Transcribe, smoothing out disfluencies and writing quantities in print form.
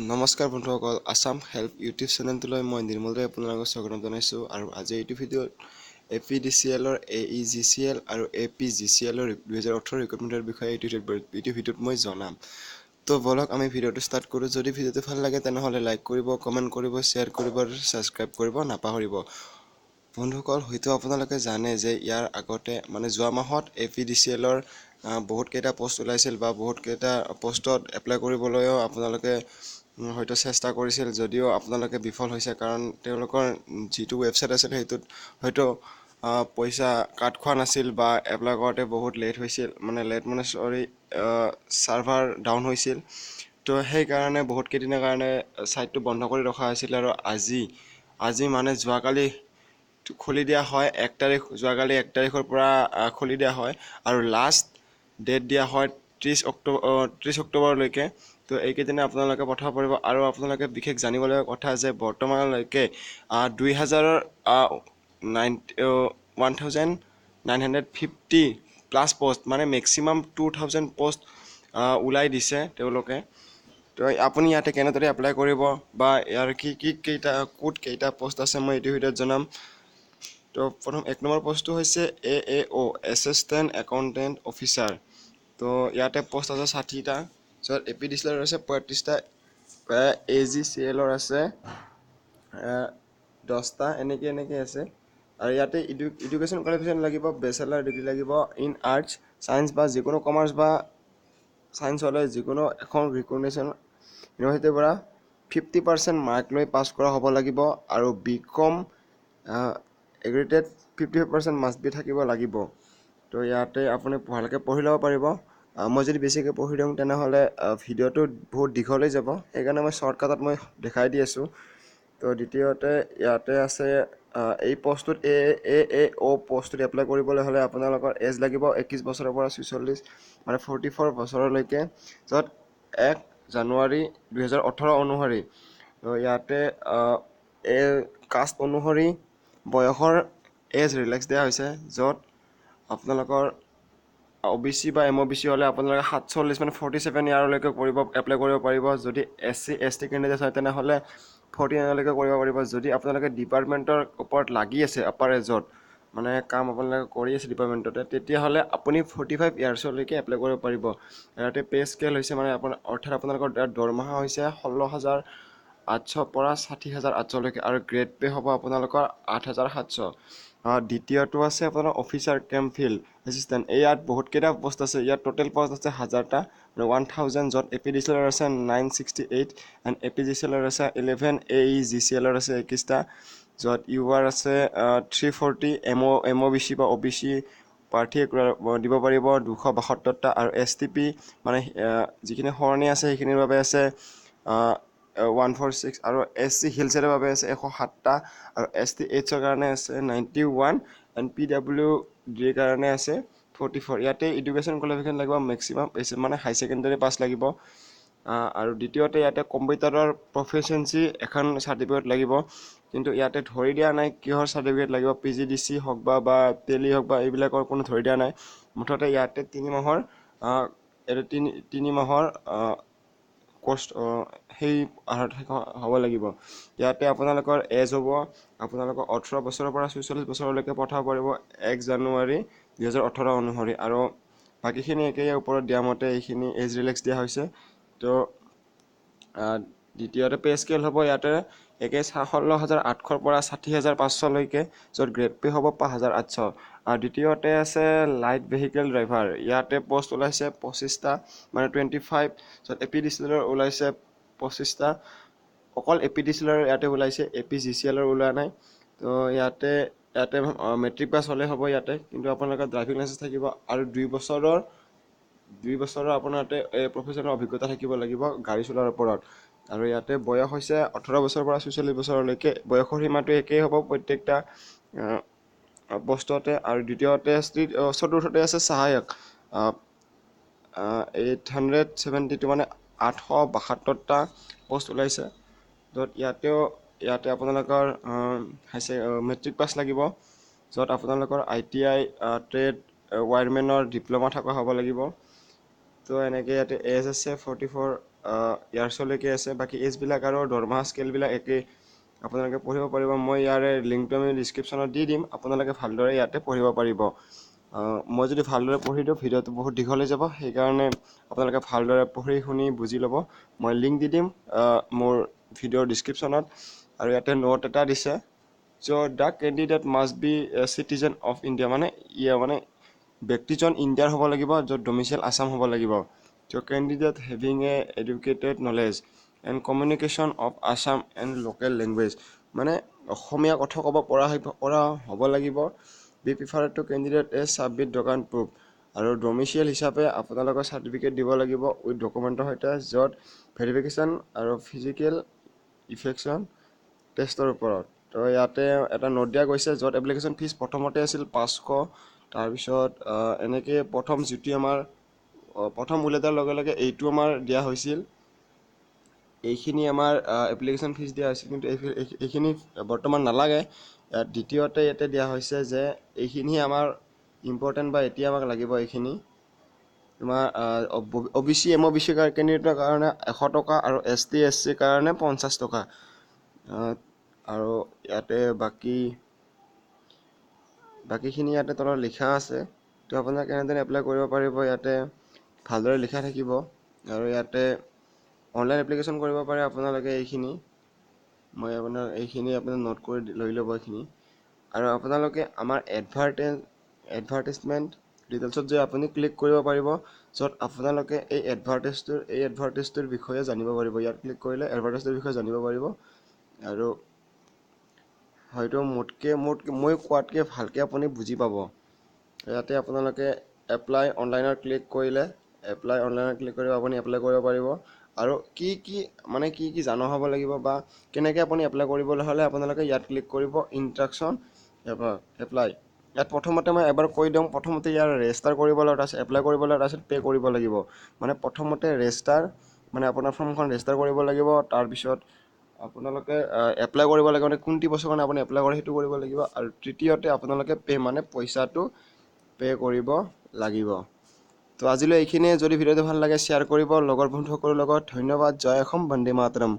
নমস্কাৰ বন্ধুসকল, Assam help YouTube চেনেলটোলৈ মই নিৰ্মলৰে আপোনালোকক স্বাগতম জনাইছোঁ। আৰু আজি এইটো ভিডিঅ'ত APDCLৰ AEGCL আৰু APGCLৰ 2018 ৰিক্ৰুটমেণ্টৰ বিষয়ে এইটো ভিডিঅ'ত মই জনাম। তো বলক আমি ভিডিঅ'টো ষ্টাৰ্ট কৰোঁ। যদি ভিডিঅ'টো ভাল লাগে তেনেহ'লে লাইক কৰিব, কমেণ্ট কৰিব, শ্বেয়াৰ কৰিব আৰু ছাবস্ক্ৰাইব কৰিব নাপাহৰিব। বন্ধুসকল, হয়তো আপোনালোকে জানে যে ইয়াৰ আগতে যোৱা মাহত APDCLৰ বহুত কেইটা পোষ্ট ওলাইছিল বা বহুত কেইটা পোষ্টত এপ্লাই কৰিবলৈও আপোনালোকে হয়তো চেষ্টা কৰিছিল, যদিও আপোনালোকে বিফল হৈছে। কাৰণ তেওঁলোকৰ যিটো ৱেবছাইট আছিল সেইটোত হয়তো পইচা কাট খোৱা নাছিল বা এপ্লাই কৰোঁতে বহুত লেট হৈছিল, ছাৰ্ভাৰ ডাউন হৈছিল। তো সেইকাৰণে বহুত কেইদিনৰ কাৰণে ছাইটটো বন্ধ কৰি ৰখা হৈছিল। আৰু আজি যোৱাকালি খুলি দিয়া হয়। যোৱাকালি 1 তাৰিখৰ পৰা খুলি দিয়া হয় আৰু লাষ্ট ডেট দিয়া হয় 30 অক্টোবৰলৈকে। তো এইকেইদিনে আপোনালোকে পঠাব পাৰিব। আৰু আপোনালোকে বিশেষ জানিবলগীয়া কথা যে বৰ্তমানলৈকে 1950 প্লাছ পষ্ট, মেক্সিমাম 2000 পষ্ট ওলাই দিছে তেওঁলোকে। তো আপুনি ইয়াতে কেনেদৰে এপ্লাই কৰিব বা ইয়াৰ কেইটা পোষ্ট আছে মই এইটো ভিডিঅ'ত জনাম। তো প্ৰথম 1 নম্বৰ পোষ্টটো হৈছে AAO এছিষ্টেণ্ট একাউণ্টেণ্ট অফিচাৰ। তো ইয়াতে পোষ্ট আছে 60টা। য'ত APDCLৰ আছে 35টা, AGCLৰ আছে 10টা, এনেকৈ আছে। আৰু ইয়াতে এডুকেশ্যন কোৱালিফিকেশ্যন লাগিব, বেচেলাৰ ডিগ্ৰী লাগিব ইন আৰ্টছ, ছায়েন্স বা যিকোনো কমাৰ্চ বা ছায়েন্স হ'লে যিকোনো এখন ৰিকগনাইজেশ্যন ইউনিভাৰ্চিটিৰ পৰা 50% মাৰ্ক লৈ পাছ কৰা হ'ব লাগিব। আৰু BCom এগ্ৰিগেটেড 55% মাষ্ট বি থাকিব লাগিব। তো ইয়াতে আপুনি ভালকৈ পঢ়ি ল'ব পাৰিব। মই যদি বেছিকৈ পঢ়ি দিওঁ তেনেহ'লে ভিডিঅ'টো বহুত দীঘল হৈ যাব, সেইকাৰণে মই শ্বৰ্টকাটত দেখাই দি আছোঁ। তো দ্বিতীয়তে ইয়াতে আছে এই পোষ্টটোত AAO পোষ্টটোত এপ্লাই কৰিবলৈ হ'লে আপোনালোকৰ এজ লাগিব 21 বছৰৰ পৰা 46 44 বছৰলৈকে। য'ত 1 জানুৱাৰী 2018 অনুসৰি। তো ইয়াতে কাষ্ট অনুসৰি বয়সৰ এজ ৰিলেক্স দিয়া হৈছে। য'ত আপোনালোকৰ OBC বা MOBC হ'লে আপোনালোকে 47 47 ইয়াৰলৈকে এপ্লাই কৰিব পাৰিব। যদি SC ST কেণ্ডিডেট হয় তেনেহ'লে 49লৈকে কৰিব পাৰিব। যদি আপোনালোকে ডিপাৰ্টমেণ্টৰ ওপৰত লাগি আছে, আপাৰ এজত কাম আপোনালোকে কৰি আছে ডিপাৰ্টমেণ্টতে, তেতিয়াহ'লে আপুনি 45 ইয়াৰ্ছলৈকে এপ্লাই কৰিব পাৰিব। ইয়াতে পে' স্কেল হৈছে অৰ্থাৎ আপোনালোকৰ দৰমহা হৈছে 16,800 পৰা 60,800লৈকে। আৰু গ্ৰেড পে' হ'ব আপোনালোকৰ 8,700। দ্বিতীয়টো আছে আপোনাৰ অফিচাৰ কেম্প ফিল্ড এছিষ্টেণ্ট। ইয়াত বহুত কেইটা পোষ্ট আছে। ইয়াত টোটেল পোষ্ট আছে 1000টা, 1000। য'ত APDCLৰ আছে 968 এণ্ড APGCLৰ আছে 11, AEGCLৰ আছে 21টা। য'ত UR আছে 340, MOBC বা OBC প্ৰাৰ্থীয়ে দিব পাৰিব 272টা। আৰু STP যিখিনি সৰণি আছে সেইখিনিৰ বাবে আছে 146। আৰু SC হিলছৰ বাবে আছে 107টা। আৰু ST Hৰ কাৰণে আছে 91 এণ্ড PWDৰ কাৰণে আছে 44। ইয়াতে এডুকেশ্যন কোৱালিফিকেশ্যন লাগিব মেক্সিমাম হাই ছেকেণ্ডেৰী পাছ লাগিব। আৰু দ্বিতীয়তে ইয়াতে কম্পিউটাৰৰ প্ৰফিচিয়েঞ্চি এখন চাৰ্টিফিকেট লাগিব। কিন্তু ইয়াতে ধৰি দিয়া নাই কিহৰ চাৰ্টিফিকেট লাগিব, PGDC হওক বা টেলি হওক বা এইবিলাকৰ কোনো ধৰি দিয়া নাই। মুঠতে ইয়াতে 3 মাহৰ কষ্ট সেই আধাৰত হ'ব লাগিব। ইয়াতে আপোনালোকৰ এজ হ'ব আপোনালোকৰ 18 বছৰৰ পৰা 44 বছৰলৈকে পঠাব পাৰিব 1 জানুৱাৰী 2018 অনুসৰি। আৰু বাকীখিনি একেই ওপৰত দিয়া মতে এইখিনি এজ ৰিলেক্স দিয়া হৈছে। তো দ্বিতীয়তে পে' স্কেল হ'ব ইয়াতে 16,800 পৰা 60,500লৈকে। য'ত গ্ৰেড পে' হ'ব 5,800। আৰু দ্বিতীয়তে আছে লাইট ভেহিকেল ড্ৰাইভাৰ। ইয়াতে পোষ্ট ওলাইছে 25টা, 25। য'ত APDCLৰ ওলাইছে 25টা। অকল APDCLৰ ইয়াতে ওলাইছে, APGCLৰ ওলোৱা নাই। তো ইয়াতে মেট্ৰিক পাছ হ'লে হ'ব ইয়াতে। কিন্তু আপোনালোকৰ ড্ৰাইভিং লাইচেঞ্চ থাকিব আৰু 2 বছৰৰ আপোনাৰ প্ৰফেচনেল অভিজ্ঞতা থাকিব লাগিব গাড়ী চলোৱাৰ ওপৰত। আৰু ইয়াতে বয়স হৈছে 18 বছৰৰ পৰা 44 বছৰলৈকে। বয়সৰ সীমাটো একেই হ'ব প্ৰত্যেকটা পোষ্টতে। আৰু চতুৰ্থতে আছে সহায়ক 872 872টা পোষ্ট ওলাইছে। য'ত ইয়াতে আপোনালোকৰ মেট্ৰিক পাছ লাগিব। য'ত আপোনালোকৰ ITI ট্ৰেড ৱায়াৰমেনৰ ডিপ্ল'মা থকা হ'ব লাগিব। তো এনেকৈ ইয়াতে এজ আছে 44 ইয়াৰ্ছলৈকে আছে। বাকী এজবিলাক আৰু দৰমহা স্কেলবিলাক একেই, আপোনালোকে পঢ়িব পাৰিব। মই ইয়াৰে লিংকটো আমি ডিছক্ৰিপশ্যনত দি দিম, আপোনালোকে ভালদৰে ইয়াতে পঢ়িব পাৰিব। মই যদি ভালদৰে পঢ়ি দিওঁ ভিডিঅ'টো বহুত দীঘল হৈ যাব, সেইকাৰণে আপোনালোকে ভালদৰে পঢ়ি শুনি বুজি ল'ব। মই লিংক দি দিম মোৰ ভিডিঅ'ৰ ডিছক্ৰিপশ্যনত। আৰু ইয়াতে নোট এটা দিছে, so' the candidate must be a citizen of India, মানে ব্যক্তিজন ইণ্ডিয়াৰ হ'ব লাগিব, য'ত ডমিচাইল আছাম হ'ব লাগিব। So' candidate having a educated knowledge and communication of Assam and local language, মানে অসমীয়া কথা ক'ব পৰা হ'ব লাগিব। Be preferred to candidate a submit document proof, আৰু ডমিচিয়েল হিচাপে আপোনালোকৰ চাৰ্টিফিকেট দিব লাগিব উইথ ডকুমেণ্টৰ সৈতে, য'ত ভেৰিফিকেশ্যন আৰু ফিজিকেল ইফেকশ্যন টেষ্টৰ ওপৰত। তো ইয়াতে এটা নোট দিয়া গৈছে, য'ত এপ্লিকেশ্যন ফিজ প্ৰথমতে আছিল 500, তাৰপিছত এনেকৈ যিটো আমাৰ প্ৰথম উলিয়াৰ লগে লগে এইটো আমাৰ দিয়া হৈছিল, এইখিনি আমাৰ এপ্লিকেশ্যন ফিজ দিয়া হৈছিল, কিন্তু এইখিনি বৰ্তমান নালাগে। দ্বিতীয়তে ইয়াতে দিয়া হৈছে যে এইখিনি আমাৰ ইম্পৰ্টেণ্ট, বা এতিয়া আমাক লাগিব এইখিনি। তোমাৰ OBC MOBC কেণ্ডিডেটৰ কাৰণে 100 টকা, আৰু ST SC কাৰণে 50 টকা। আৰু ইয়াতে বাকীখিনি ইয়াতে তলত লিখা আছে। তো আপোনাক কেনেদৰে এপ্লাই কৰিব পাৰিব, ইয়াতে ভালদৰে লিখা থাকিব। আৰু ইয়াতে অনলাইন এপ্লিকেশ্যন কৰিব পাৰে আপোনালোকে। মই আপোনাৰ নোট কৰি লৈ ল'ব এইখিনি। আৰু আপোনালোকে আমাৰ এডভাৰটাইজমেণ্ট ডিটেইলছত যে আপুনি ক্লিক কৰিব পাৰিব, য'ত আপোনালোকে এই এডভাৰটাইজটোৰ বিষয়ে জানিব পাৰিব। ইয়াত ক্লিক কৰিলে এডভাৰটাইজটোৰ বিষয়ে জানিব পাৰিব। আৰু হয়তো মই কোৱাতকৈ ভালকৈ আপুনি বুজি পাব। ইয়াতে আপোনালোকে এপ্লাই অনলাইনত ক্লিক কৰিলে আপুনি এপ্লাই কৰিব পাৰিব। আৰু কি কি জনা হ'ব লাগিব, বা কেনেকৈ আপুনি এপ্লাই কৰিবলৈ হ'লে আপোনালোকে ইয়াত ক্লিক কৰিব, ইনষ্ট্ৰাকশ্যন এপ্লাই। ইয়াত প্ৰথমতে মই এবাৰ কৈ দিওঁ, প্ৰথমতে ইয়াৰ ৰেজিষ্টাৰ কৰিব লাগিব, তাৰপিছত এপ্লাই কৰিব লাগিব, তাৰপিছত পে' কৰিব লাগিব। মানে প্ৰথমতে আপোনাৰ ফৰ্মখন ৰেজিষ্টাৰ কৰিব লাগিব, তাৰপিছত আপোনালোকে এপ্লাই কৰিব লাগিব, মানে কোনটি বছৰ কাৰণে আপুনি এপ্লাই কৰে সেইটো কৰিব লাগিব। আৰু তৃতীয়তে আপোনালোকে পইচাটো পে' কৰিব লাগিব। তো আজিলৈ এইখিনিয়ে। যদি ভিডিঅ'টো ভাল লাগে শ্বেয়াৰ কৰিব লগৰ বন্ধুসকলৰ লগত। ধন্যবাদ। জয় অসম, বন্দে মাতৰম।